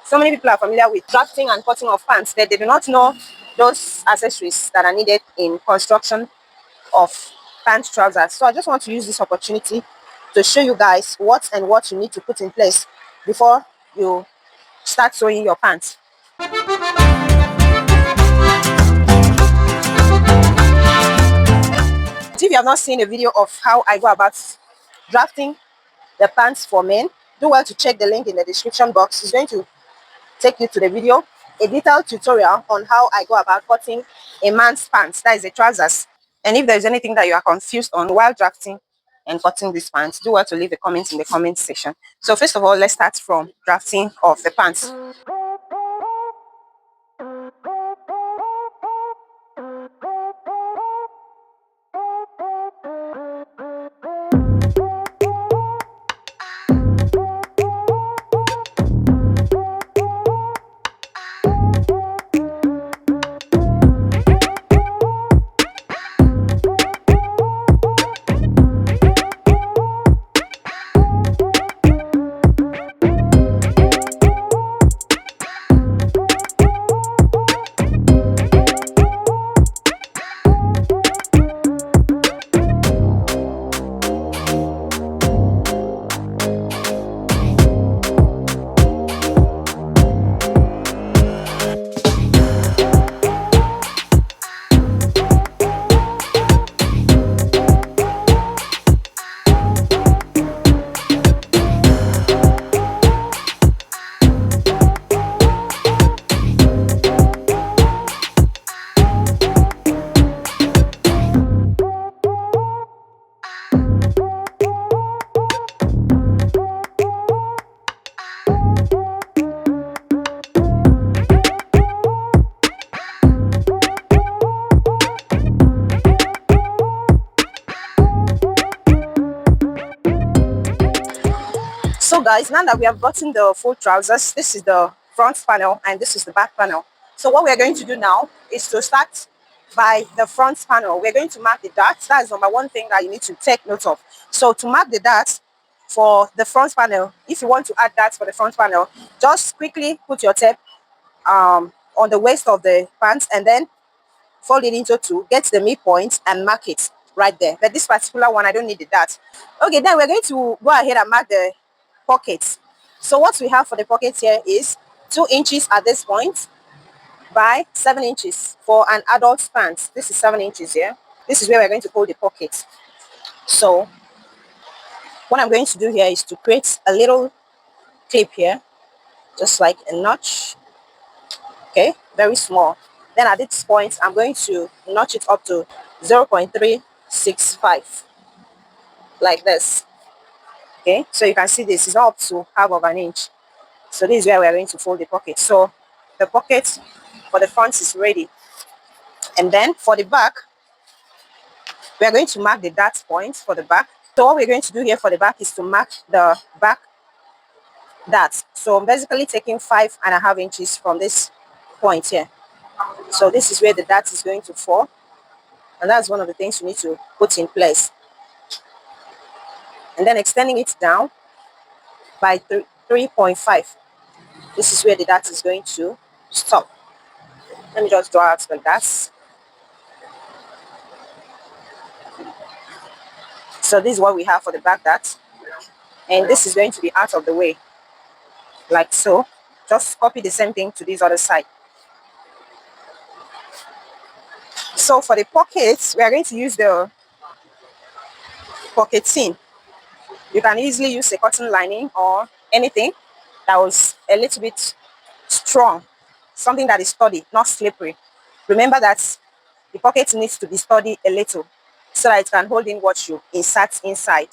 So many people are familiar with drafting and cutting of pants, but they do not know those accessories that are needed in construction of pant trousers. So I just want to use this opportunity to show you guys what you need to put in place before you start sewing your pants. If you have not seen a video of how I go about drafting the pants for men, do well to check the link in the description box. It's going to take you to the video, a detailed tutorial on how I go about cutting a man's pants, that is the trousers. And if there's anything that you are confused on while drafting and cutting these pants, do well to leave a comment in the comment section. So first of all, let's start from drafting of the pants. So guys, now that we have gotten the full trousers, this is the front panel and this is the back panel. So what we're going to do now is to start by the front panel. We're going to mark the darts. That is number one thing that you need to take note of. So to mark the darts for the front panel, if you want to add darts for the front panel, just quickly put your tape on the waist of the pants and then fold it into two, get the midpoint and mark it right there. But this particular one, I don't need the dart. Okay, then we're going to go ahead and mark the pockets. So what we have for the pockets here is 2 inches at this point by 7 inches for an adult pants. This is 7 inches here. This is where we're going to hold the pocket. So what I'm going to do here is to create a little clip here, just like a notch. Okay, very small. Then at this point, I'm going to notch it up to 0.365, like this. Okay, so you can see this is up to half of an inch. So this is where we're going to fold the pocket. So the pocket for the front is ready. And then for the back, we are going to mark the dart point for the back. So what we're going to do here for the back is to mark the back dart. So I'm basically taking 5.5 inches from this point here. So this is where the dart is going to fall. And that's one of the things you need to put in place. And then extending it down by 3.5. This is where the dart is going to stop. Let me just draw out the darts. So this is what we have for the back dart. And this is going to be out of the way, like so. Just copy the same thing to this other side. So for the pockets, we are going to use the pocket seam. You can easily use a cotton lining or anything that was a little bit strong, something that is sturdy, not slippery. Remember that the pocket needs to be sturdy a little so that it can hold in what you insert inside.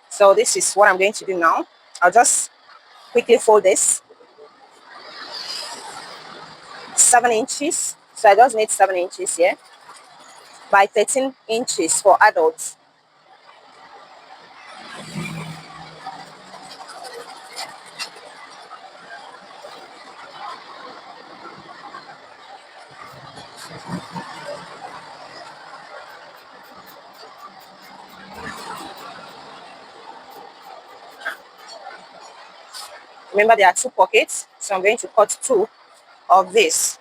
So this is what I'm going to do now. I'll just quickly fold this. 7 inches. So I just need 7 inches here by 13 inches for adults. Remember, there are two pockets, so I'm going to cut two of this.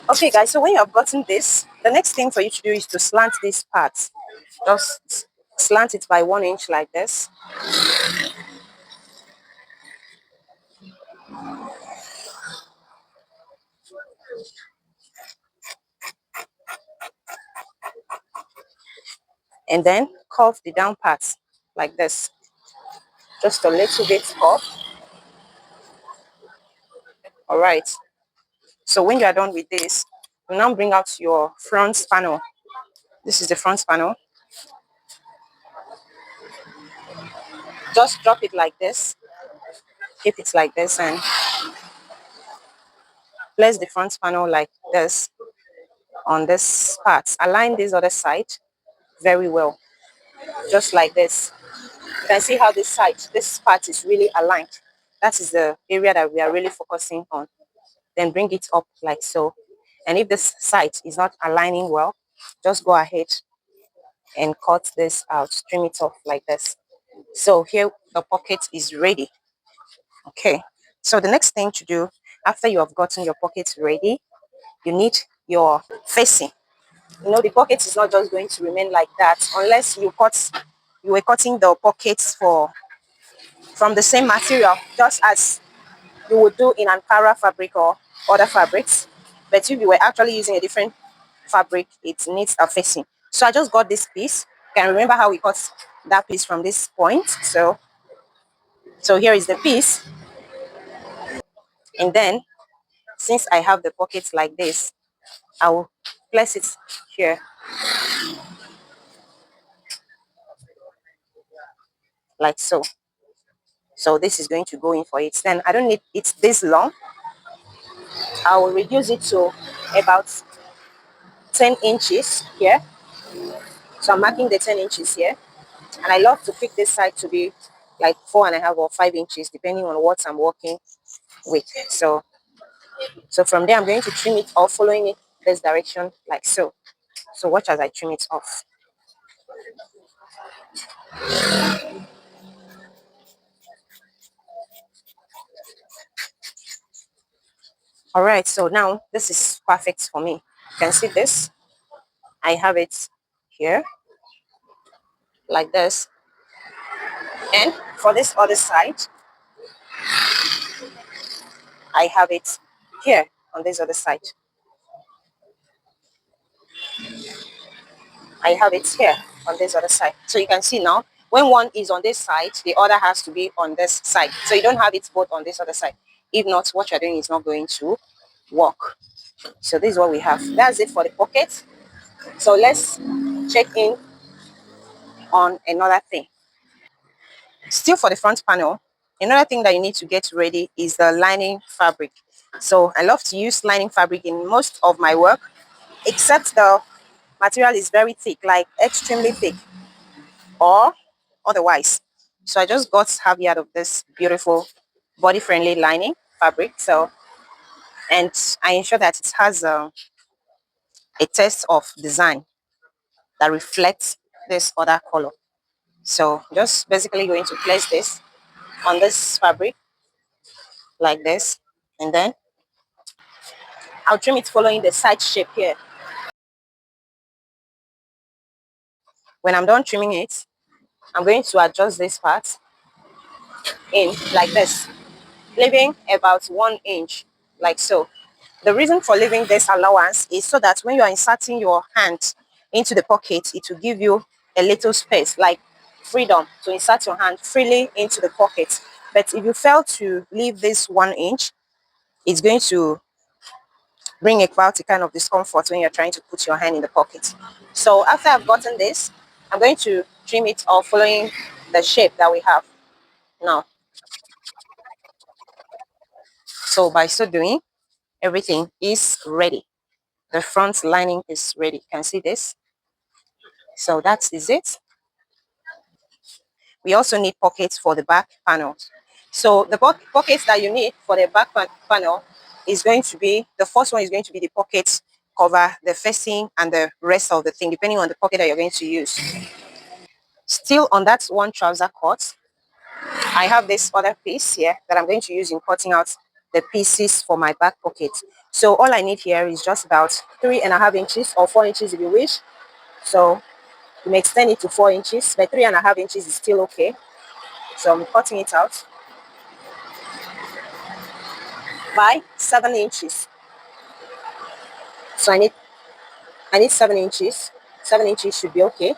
Okay, guys, so when you have gotten this, the next thing for you to do is to slant this part. Just slant it by 1 inch like this. And then curve the down part like this. Just a little bit curve. All right. So when you are done with this, you now bring out your front panel. This is the front panel. Just drop it like this. Keep it like this and place the front panel like this on this part. Align this other side very well, just like this. You can see how this part is really aligned. That is the area that we are really focusing on. Then bring it up like so. And if this side is not aligning well, just go ahead and cut this out, trim it off like this. So here the pocket is ready. Okay. So the next thing to do after you have gotten your pocket ready, you need your facing. You know, the pocket is not just going to remain like that unless you were cutting the pockets from the same material, just as you would do in Ankara fabric or other fabrics. But if you were actually using a different fabric, it needs a facing. So I just got this piece. You can remember how we cut that piece from this point. So here is the piece. And then since I have the pockets like this, I will place it here like so. So this is going to go in for it. Then I don't need it this long. I will reduce it to about 10 inches here. So I'm marking the 10 inches here. And I love to pick this side to be like 4.5 or 5 inches, depending on what I'm working with. So from there, I'm going to trim it off, following it this direction like so. So watch as I trim it off. All right, so now this is perfect for me. You can see this. I have it here like this. And for this other side, I have it here on this other side. I have it here on this other side. So you can see now, when one is on this side, the other has to be on this side. So you don't have it both on this other side. If not, what you're doing is not going to work. So this is what we have. That's it for the pocket. So let's check in on another thing. Still for the front panel, another thing that you need to get ready is the lining fabric. So I love to use lining fabric in most of my work, except the material is very thick, like extremely thick or otherwise. So I just got half yard of this beautiful body-friendly lining fabric. And I ensure that it has a test of design that reflects this other color. So just basically going to place this on this fabric like this, and then I'll trim it following the side shape here. When I'm done trimming it, I'm going to adjust this part in like this, leaving about 1 inch like so. The reason for leaving this allowance is so that when you are inserting your hand into the pocket, it will give you a little space, like freedom to insert your hand freely into the pocket. But if you fail to leave this 1 inch, it's going to bring about a kind of discomfort when you're trying to put your hand in the pocket. So after I've gotten this, I'm going to trim it off following the shape that we have now. So by so doing, everything is ready. The front lining is ready. You can see this. So that is it. We also need pockets for the back panels. So the pockets that you need for the back panel is going to be, the first one is going to be the pockets cover the facing and the rest of the thing, depending on the pocket that you're going to use. Still on that one trouser cut, I have this other piece here that I'm going to use in cutting out the pieces for my back pocket. So all I need here is just about 3.5 inches or 4 inches if you wish. So you may extend it to 4 inches, but 3.5 inches is still okay. So I'm cutting it out by 7 inches. So I need 7 inches. 7 inches should be okay.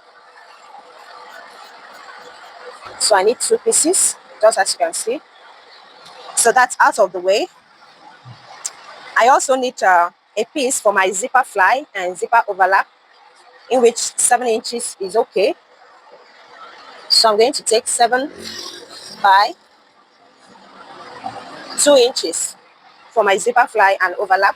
So I need two pieces, just as you can see. So that's out of the way. I also need a piece for my zipper fly and zipper overlap, in which 7 inches is okay. So I'm going to take 7 by 2 inches for my zipper fly and overlap.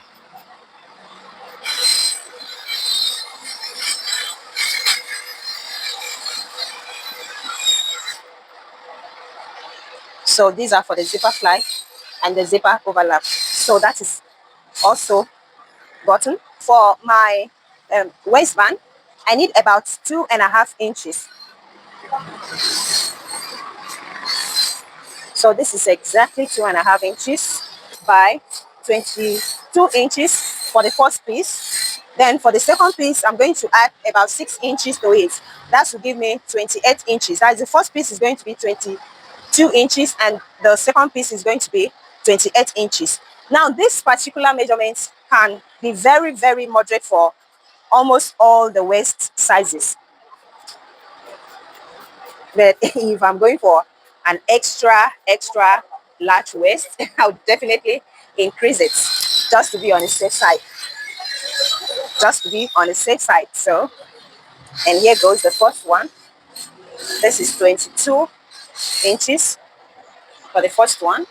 So these are for the zipper fly and the zipper overlap. So that is also button. For my waistband, I need about 2.5 inches. So this is exactly 2.5 inches by 22 inches for the first piece. Then for the second piece, I'm going to add about 6 inches to it. That will give me 28 inches. That is, the first piece is going to be 22 inches and the second piece is going to be 28 inches. Now, this particular measurement can be very, very moderate for almost all the waist sizes. But if I'm going for an extra large waist, I'll definitely increase it just to be on the safe side. Just to be on the safe side. So, and here goes the first one. This is 22 inches for the first one.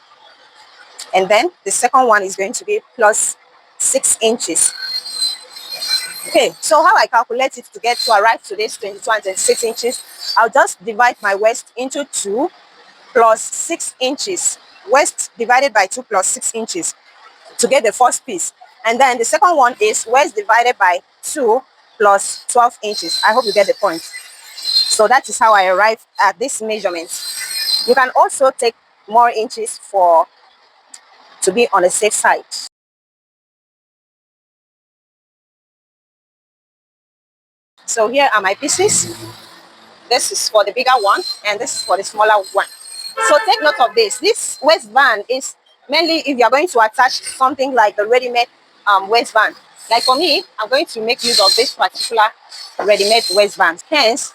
And then the second one is going to be plus 6 inches. Okay, so how I calculate it to arrive to this 22 and 26 inches, I'll just divide my waist into 2 plus 6 inches. Waist divided by 2 plus 6 inches to get the first piece. And then the second one is waist divided by 2 plus 12 inches. I hope you get the point. So that is how I arrive at this measurement. You can also take more inches to be on the safe side. So here are my pieces. This is for the bigger one and this is for the smaller one. So take note of this. This waistband is mainly if you're going to attach something like the ready-made waistband. Like for me, I'm going to make use of this particular ready-made waistband. Hence,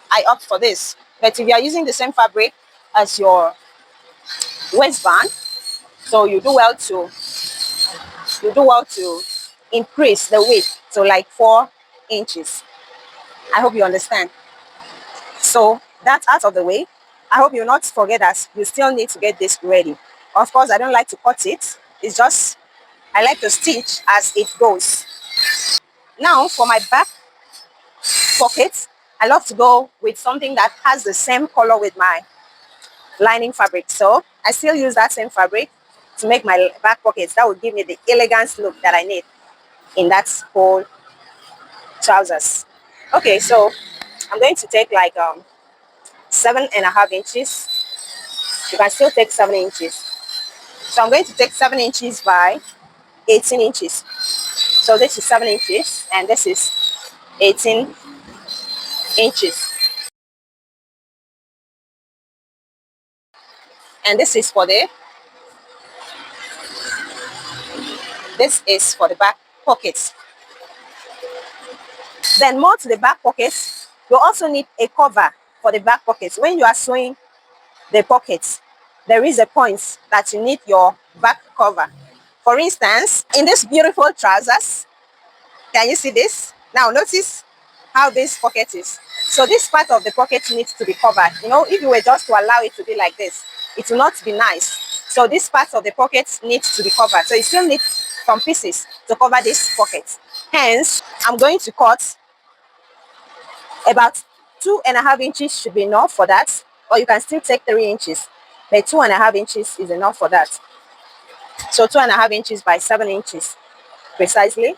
I opt for this. But if you are using the same fabric as your waistband, so you do well to increase the width to like 4 inches. I hope you understand. So that's out of the way. I hope you'll not forget that you still need to get this ready. Of course, I don't like to cut it. It's just, I like to stitch as it goes. Now for my back pocket, I love to go with something that has the same color with my lining fabric. So I still use that same fabric to make my back pockets. That will give me the elegance look that I need in that whole trousers. Okay, so I'm going to take like 7.5 inches. You can still take 7 inches. So I'm going to take 7 inches by 18 inches. So this is 7 inches and this is 18 inches. And this is for the back pockets. Then more to the back pockets, you also need a cover for the back pockets. When you are sewing the pockets, there is a point that you need your back cover. For instance, in this beautiful trousers, can you see this? Now notice how this pocket is. So this part of the pocket needs to be covered. You know, if you were just to allow it to be like this, it will not be nice. So this part of the pocket needs to be covered. So you still need some pieces to cover this pocket. Hence, I'm going to cut about 2.5 inches should be enough for that. Or you can still take 3 inches. But 2.5 inches is enough for that. So 2.5 inches by 7 inches precisely.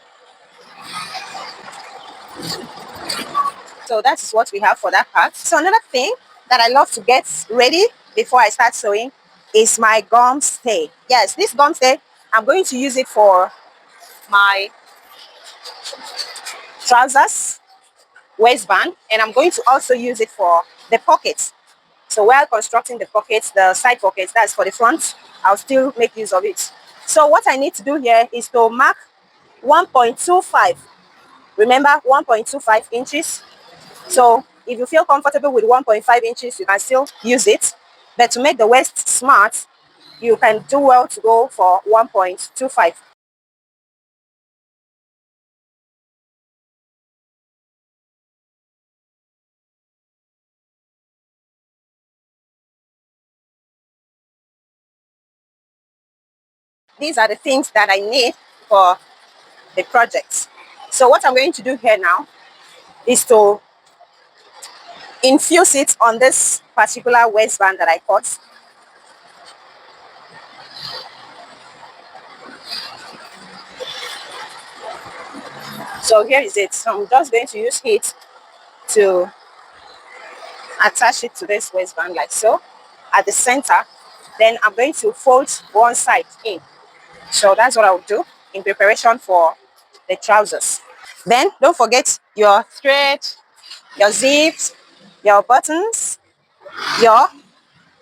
So that is what we have for that part. So another thing that I love to get ready before I start sewing is my gum stay. Yes, this gum stay, I'm going to use it for my trousers, waistband, and I'm going to also use it for the pockets. So while constructing the pockets, the side pockets, that's for the front, I'll still make use of it. So what I need to do here is to mark 1.25. Remember, 1.25 inches. So if you feel comfortable with 1.5 inches, you can still use it. But to make the waist smart, you can do well to go for 1.25. These are the things that I need for the project. So what I'm going to do here now is to infuse it on this particular waistband that I cut. So here is it. So I'm just going to use heat to attach it to this waistband like so at the center. Then I'm going to fold one side in. So that's what I'll do in preparation for the trousers. Then don't forget your thread, your zips, your buttons, your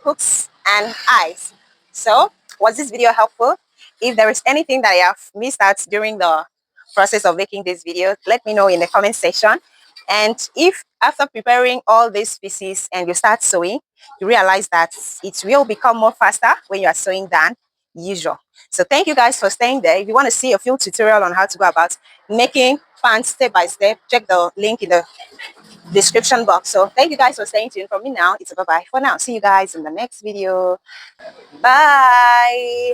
hooks and eyes. So was this video helpful? If there is anything that I have missed out during the process of making this video, let me know in the comment section. And if after preparing all these pieces and you start sewing, you realize that it will become more faster when you are sewing than usual. So thank you guys for staying there. If you want to see a full tutorial on how to go about making pants step by step, check the link in the description box. So thank you guys for staying tuned. From me now, it's a bye-bye for now. See you guys in the next video. Bye.